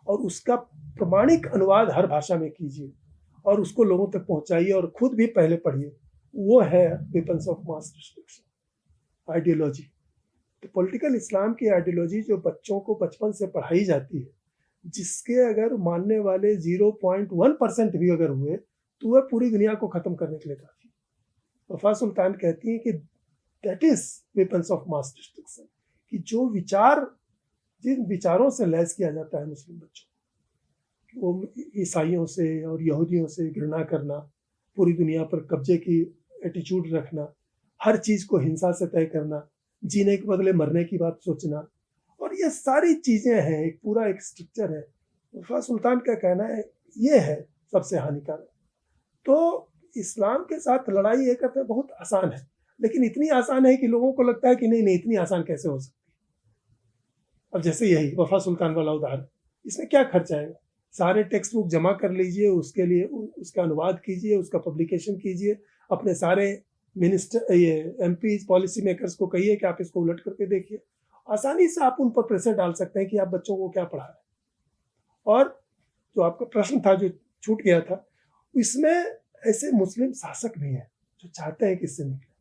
और उसका प्रमाणिक अनुवाद हर भाषा में कीजिए और उसको लोगों तक पहुंचाइए और खुद भी पहले पढ़िए। वो है weapons of mass destruction ideology. तो पॉलिटिकल इस्लाम की आइडियोलॉजी जो बच्चों को बचपन से पढ़ाई जाती है, जिसके अगर मानने वाले 0.1% भी अगर हुए तो वह पूरी दुनिया को ख़त्म करने के लिए काफ़ी। वफा सुल्तान कहती हैं कि that is weapons of mass destruction, कि जो विचार, जिन विचारों से लैस किया जाता है मुस्लिम बच्चों, वो ईसाइयों से और यहूदियों से घृणा करना, पूरी दुनिया पर कब्जे की एटीट्यूड रखना, हर चीज़ को हिंसा से तय करना, जीने के बदले मरने की बात सोचना, और ये सारी चीज़ें हैं, एक पूरा एक स्ट्रक्चर है। वफा सुल्तान का कहना है ये है सबसे हानिकारक। तो इस्लाम के साथ लड़ाई एक अर्थ में बहुत आसान है, लेकिन इतनी आसान है कि लोगों को लगता है कि नहीं नहीं, इतनी आसान कैसे हो सकती है। अब जैसे यही वफा सुल्तान वाला उदाहरण, इसमें क्या खर्च आएगा, सारे टेक्स्ट बुक जमा कर लीजिए, उसके लिए उसका अनुवाद कीजिए, उसका पब्लिकेशन कीजिए, अपने सारे मिनिस्टर, ये एमपी, पॉलिसी मेकर्स को कहिए कि आप इसको उलट करके देखिए। आसानी से आप उन पर प्रेशर डाल सकते हैं कि आप बच्चों को क्या पढ़ा रहे हैं। और जो आपका प्रश्न था जो छूट गया था, इसमें ऐसे मुस्लिम शासक भी हैं जो चाहते हैं कि इससे निकले।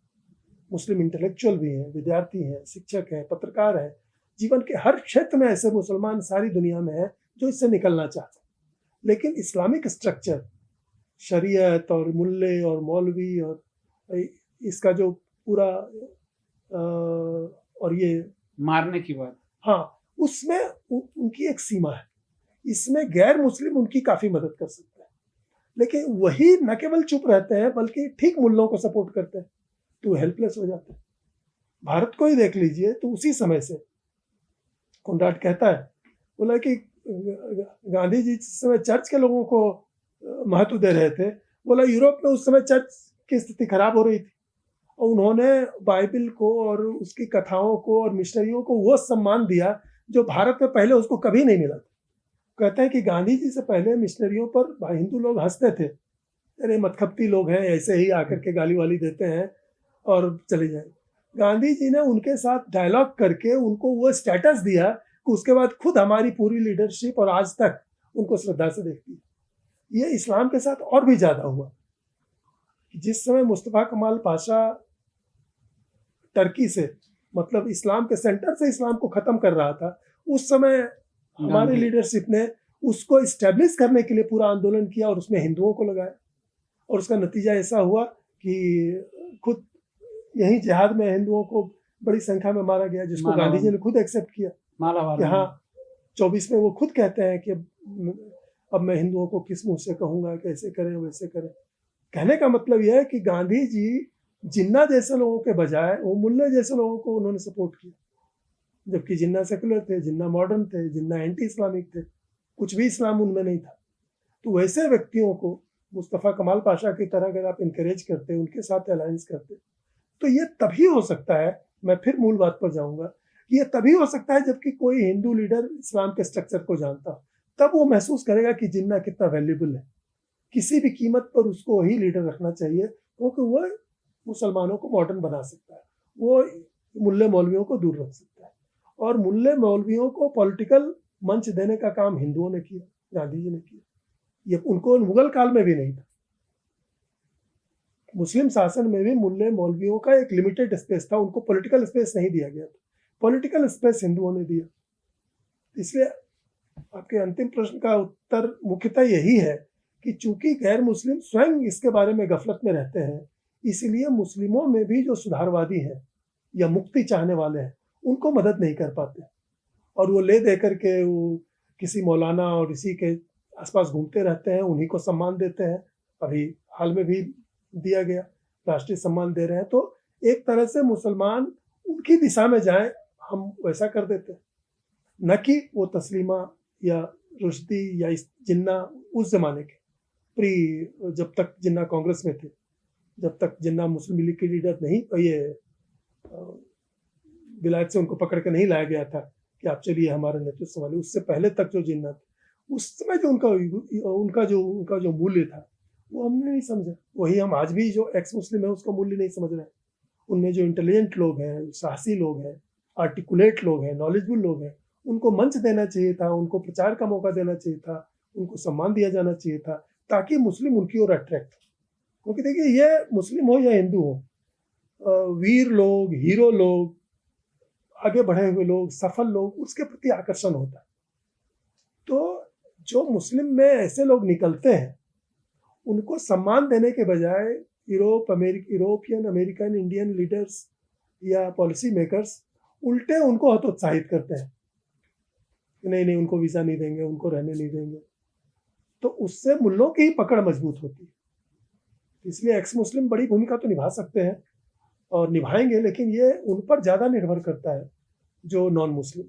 मुस्लिम इंटेलेक्चुअल भी हैं, विद्यार्थी हैं, शिक्षक हैं, पत्रकार हैं, जीवन के हर क्षेत्र में ऐसे मुसलमान सारी दुनिया में हैं जो इससे निकलना चाहते हैं। लेकिन इस्लामिक स्ट्रक्चर, शरीयत और मुल्ले और मौलवी और इसका जो पूरा और ये मारने की बात, हाँ, उसमें उनकी एक सीमा है। इसमें गैर मुस्लिम उनकी काफ़ी मदद कर सकते हैं, लेकिन वही न केवल चुप रहते हैं बल्कि ठीक मुल्लों को सपोर्ट करते हैं, तो हेल्पलेस हो जाते हैं। भारत को ही देख लीजिए, तो उसी समय से कोनराड कहता है, बोला कि गांधी जी जिस समय चर्च के लोगों को महत्व दे रहे थे, बोला यूरोप में उस समय चर्च की स्थिति खराब हो रही थी, और उन्होंने बाइबल को और उसकी कथाओं को और मिशनरियों को वो सम्मान दिया जो भारत में पहले उसको कभी नहीं मिला था। कहते हैं कि गांधी जी से पहले मिशनरियों पर हिंदू लोग हंसते थे, अरे मतखप्ती लोग हैं, ऐसे ही आकर के गाली वाली देते हैं और चले जाए। गांधी जी ने उनके साथ डायलॉग करके उनको वो स्टेटस दिया कि उसके बाद खुद हमारी पूरी लीडरशिप और आज तक उनको श्रद्धा से देखती है। ये इस्लाम के साथ और भी ज़्यादा हुआ। जिस समय मुस्तफ़ा कमाल पाशा टर्की से, मतलब इस्लाम के सेंटर से इस्लाम को ख़त्म कर रहा था, उस समय हमारी लीडरशिप ने उसको इस्टेब्लिश करने के लिए पूरा आंदोलन किया और उसमें हिंदुओं को लगाया, और उसका नतीजा ऐसा हुआ कि खुद यही जिहाद में हिंदुओं को बड़ी संख्या में मारा गया, जिसको गांधी जी ने खुद एक्सेप्ट किया। यहाँ 24 में वो खुद कहते हैं कि अब मैं हिंदुओं को किस मुंह से कहूँगा, कैसे करें वैसे करें। कहने का मतलब यह है कि गांधी जी जिन्ना जैसे लोगों के बजाय वो मुल्ला जैसे लोगों को उन्होंने सपोर्ट किया, जबकि जिन्ना सेकुलर थे, जिन्ना मॉडर्न थे, जिन्ना एंटी इस्लामिक थे, कुछ भी इस्लाम उनमें नहीं था। तो वैसे व्यक्तियों को मुस्तफ़ा कमाल पाशा की तरह अगर आप इनकरेज करते, उनके साथ अलायंस करते, तो ये तभी हो सकता है, मैं फिर मूल बात पर जाऊंगा, कि ये तभी हो सकता है जबकि कोई हिंदू लीडर इस्लाम के स्ट्रक्चर को जानता हो, तब वो महसूस करेगा कि जिन्ना कितना वैल्यूबल है, किसी भी कीमत पर उसको वही लीडर रखना चाहिए, क्योंकि वो मुसलमानों को मॉडर्न बना सकता है, वो मुल्ले मौलवियों को दूर रख सकता है। और मुल्ले मौलवियों को पॉलिटिकल मंच देने का काम हिंदुओं ने किया, गांधी जी ने किया। ये उनको मुगल काल में भी नहीं था। मुस्लिम शासन में भी मुल्ले मौलवियों का एक लिमिटेड स्पेस था, उनको पॉलिटिकल स्पेस नहीं दिया गया था, पॉलिटिकल स्पेस हिंदुओं ने दिया। इसलिए आपके अंतिम प्रश्न का उत्तर मुख्यतः यही है कि चूंकि गैर मुस्लिम स्वयं इसके बारे में गफलत में रहते हैं, इसलिए मुस्लिमों में भी जो सुधारवादी हैं या मुक्ति चाहने वाले हैं, उनको मदद नहीं कर पाते, और वो ले दे करके वो किसी मौलाना और इसी के आसपास घूमते रहते हैं, उन्हीं को सम्मान देते हैं। अभी हाल में भी दिया गया, राष्ट्रीय सम्मान दे रहे हैं। तो एक तरह से मुसलमान उनकी दिशा में जाएं, हम वैसा कर देते हैं, न कि वो तस्लीमा या रुश्दी या इस जिन्ना उस जमाने के जब तक जिन्ना कांग्रेस में थे, जब तक जिन्ना मुस्लिम लीग के लीडर नहीं, ये विलायत से उनको पकड़ के नहीं लाया गया था कि आप चलिए हमारे नेतृत्व संभालिए, उससे पहले तक जो जिन्ना थे, उस समय जो उनका जो मूल्य था वो हमने नहीं समझा। वही हम आज भी जो एक्स मुस्लिम है उसका मूल्य नहीं समझ रहे हैं। उनमें जो इंटेलिजेंट लोग हैं, साहसी लोग हैं, आर्टिकुलेट लोग हैं, नॉलेजफुल लोग हैं, उनको मंच देना चाहिए था, उनको प्रचार का मौका देना चाहिए था, उनको सम्मान दिया जाना चाहिए था, ताकि मुस्लिम उनकी ओर अट्रैक्ट हो। क्योंकि देखिए, ये मुस्लिम हो या हिंदू हो, वीर लोग, हीरो लोग, आगे बढ़े हुए लोग, सफल लोग, उसके प्रति आकर्षण होता है। तो जो मुस्लिम में ऐसे लोग निकलते हैं, उनको सम्मान देने के बजाय यूरोपियन, अमेरिकन, इंडियन लीडर्स या पॉलिसी मेकर्स उल्टे उनको हतोत्साहित करते हैं, नहीं उनको वीज़ा नहीं देंगे, उनको रहने नहीं देंगे। तो उससे मुल्लों की ही पकड़ मजबूत होती है। इसलिए एक्स मुस्लिम बड़ी भूमिका तो निभा सकते हैं और निभाएंगे, लेकिन ये उन पर ज़्यादा निर्भर करता है जो नॉन मुस्लिम।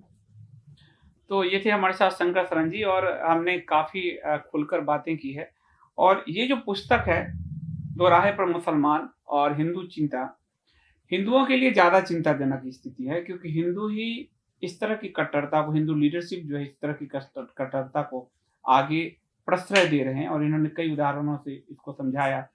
तो ये थे हमारे साथ शंकर शरण जी, और हमने काफ़ी खुलकर बातें की है। और ये जो पुस्तक है, दो राहें पर मुसलमान और हिंदू चिंता, हिंदुओं के लिए ज़्यादा चिंताजनक स्थिति है, क्योंकि हिंदू ही इस तरह की कट्टरता को, हिंदू लीडरशिप जो है इस तरह की कट्टरता को आगे प्रश्रय दे रहे हैं, और इन्होंने कई उदाहरणों से इसको समझाया।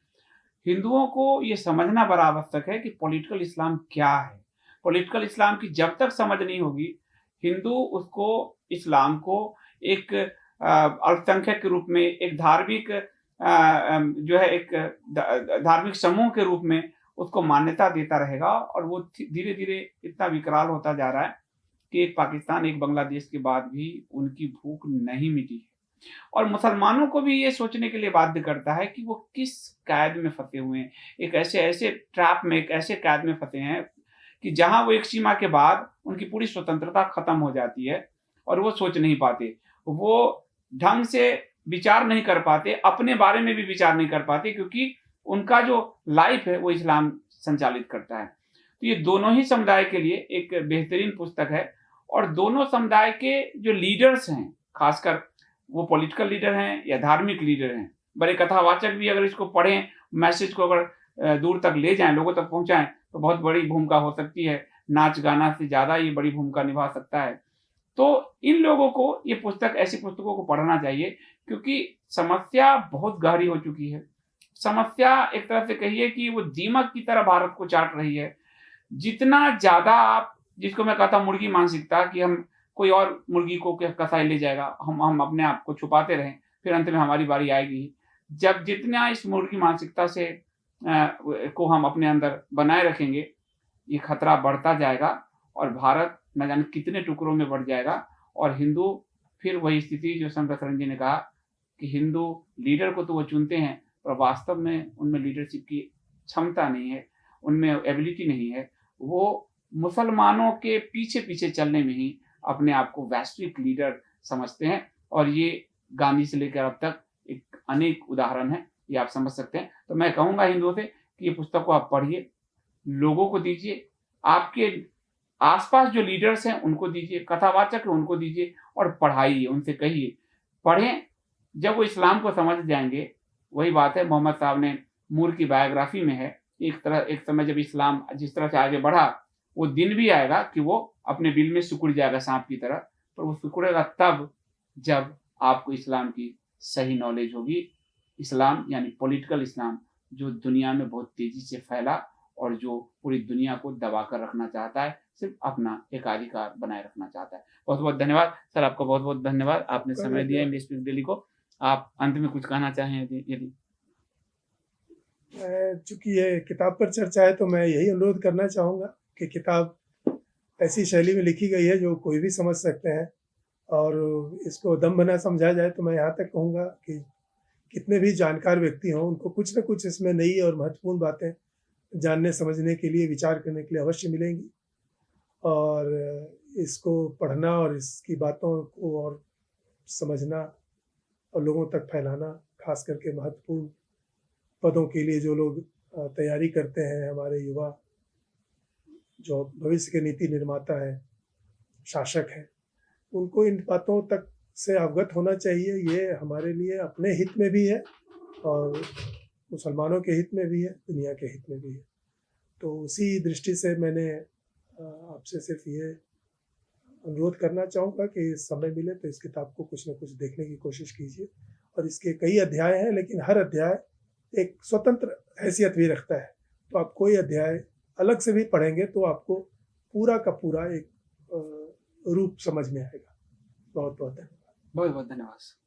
हिंदुओं को ये समझना बड़ा आवश्यक है कि पॉलिटिकल इस्लाम क्या है। पॉलिटिकल इस्लाम की जब तक समझ नहीं होगी, हिंदू उसको, इस्लाम को एक अल्पसंख्यक के रूप में, एक धार्मिक जो है एक धार्मिक समूह के रूप में उसको मान्यता देता रहेगा, और वो धीरे धीरे इतना विकराल होता जा रहा है कि एक पाकिस्तान, एक बांग्लादेश के बाद भी उनकी भूख नहीं मिटी है। और मुसलमानों को भी ये सोचने के लिए बाध्य करता है कि वो किस कैद में फंसे हुए हैं, एक ऐसे ट्रैप में, एक ऐसे कैद में फंसे हैं कि जहां वो एक सीमा के बाद उनकी पूरी स्वतंत्रता खत्म हो जाती है, और वो सोच नहीं पाते, वो ढंग से विचार नहीं कर पाते, अपने बारे में भी विचार नहीं कर पाते, क्योंकि उनका जो लाइफ है वो इस्लाम संचालित करता है। तो ये दोनों ही समुदाय के लिए एक बेहतरीन पुस्तक है, और दोनों समुदाय के जो लीडर्स हैं, खासकर वो पॉलिटिकल लीडर हैं या धार्मिक लीडर हैं, बड़े कथावाचक भी अगर इसको पढ़ें, मैसेज को अगर दूर तक ले जाएं, लोगों तक पहुंचाएं, तो बहुत बड़ी भूमिका हो सकती है। नाच गाना से ज़्यादा ये बड़ी भूमिका निभा सकता है। तो इन लोगों को ये पुस्तक, ऐसी पुस्तकों को पढ़ना चाहिए, क्योंकि समस्या बहुत गहरी हो चुकी है। समस्या एक तरह से कहिए कि वो दीमक की तरह भारत को चाट रही है। जितना ज़्यादा आप, जिसको मैं कहता हूँ मुर्गी मानसिकता, कि हम कोई और मुर्गी को कसाई ले जाएगा, हम अपने आप को छुपाते रहें, फिर अंत में हमारी बारी आएगी। जब जितना इस मुर्गी मानसिकता से को हम अपने अंदर बनाए रखेंगे, ये खतरा बढ़ता जाएगा, और भारत न जाने कितने टुकड़ों में बढ़ जाएगा। और हिंदू फिर वही स्थिति जो शंकर शरण जी ने कहा कि हिंदू लीडर को तो वो चुनते हैं, पर वास्तव में उनमें लीडरशिप की क्षमता नहीं है, उनमें एबिलिटी नहीं है। वो मुसलमानों के पीछे पीछे चलने में ही अपने आप को वैश्विक लीडर समझते हैं, और ये गांधी से लेकर अब तक एक अनेक उदाहरण है, ये आप समझ सकते हैं। तो मैं कहूँगा हिंदुओं से कि ये पुस्तक को आप पढ़िए, लोगों को दीजिए, आपके आसपास जो लीडर्स हैं उनको दीजिए, कथावाचक है उनको दीजिए, और पढ़ाइए, उनसे कहिए, पढ़ें। जब वो इस्लाम को समझ जाएंगे, वही बात है, मोहम्मद साहब ने मूर की बायोग्राफी में है, एक समय जब इस्लाम जिस तरह से आगे बढ़ा, वो दिन भी आएगा कि वो अपने बिल में सिकुड़ जाएगा सांप की तरह, पर वो सिकुड़ेगा तब जब आपको इस्लाम की सही नॉलेज होगी। इस्लाम यानी पॉलिटिकल इस्लाम, जो दुनिया में बहुत तेजी से फैला और जो पूरी दुनिया को दबा कर रखना चाहता है, सिर्फ अपना एकाधिकार बनाए रखना चाहता है। बहुत बहुत धन्यवाद सर, आपका बहुत बहुत धन्यवाद, आपने समय दिया इंग्लिश स्पीक डेली को। आप अंत में कुछ कहना चाहें यदि? चूंकि ये किताब पर चर्चा है, तो मैं यही अनुरोध करना चाहूँगा कि किताब ऐसी शैली में लिखी गई है जो कोई भी समझ सकते हैं, और इसको दम बना समझा जाए तो मैं यहाँ तक कहूँगा कि कितने भी जानकार व्यक्ति हों, उनको कुछ न कुछ इसमें नई और महत्वपूर्ण बातें जानने समझने के लिए, विचार करने के लिए अवश्य मिलेंगी। और इसको पढ़ना और इसकी बातों को और समझना और लोगों तक फैलाना, खास करके महत्वपूर्ण पदों के लिए जो लोग तैयारी करते हैं, हमारे युवा जो भविष्य के नीति निर्माता हैं, शासक हैं, उनको इन बातों तक से अवगत होना चाहिए। ये हमारे लिए अपने हित में भी है और मुसलमानों के हित में भी है, दुनिया के हित में भी है। तो उसी दृष्टि से मैंने आपसे सिर्फ ये अनुरोध करना चाहूँगा कि समय मिले तो इस किताब को कुछ न कुछ देखने की कोशिश कीजिए। और इसके कई अध्याय हैं, लेकिन हर अध्याय एक स्वतंत्र हैसियत भी रखता है। तो आप कोई अध्याय अलग से भी पढ़ेंगे तो आपको पूरा का पूरा एक रूप समझ में आएगा। बहुत बहुत धन्यवाद। बहुत बहुत धन्यवाद।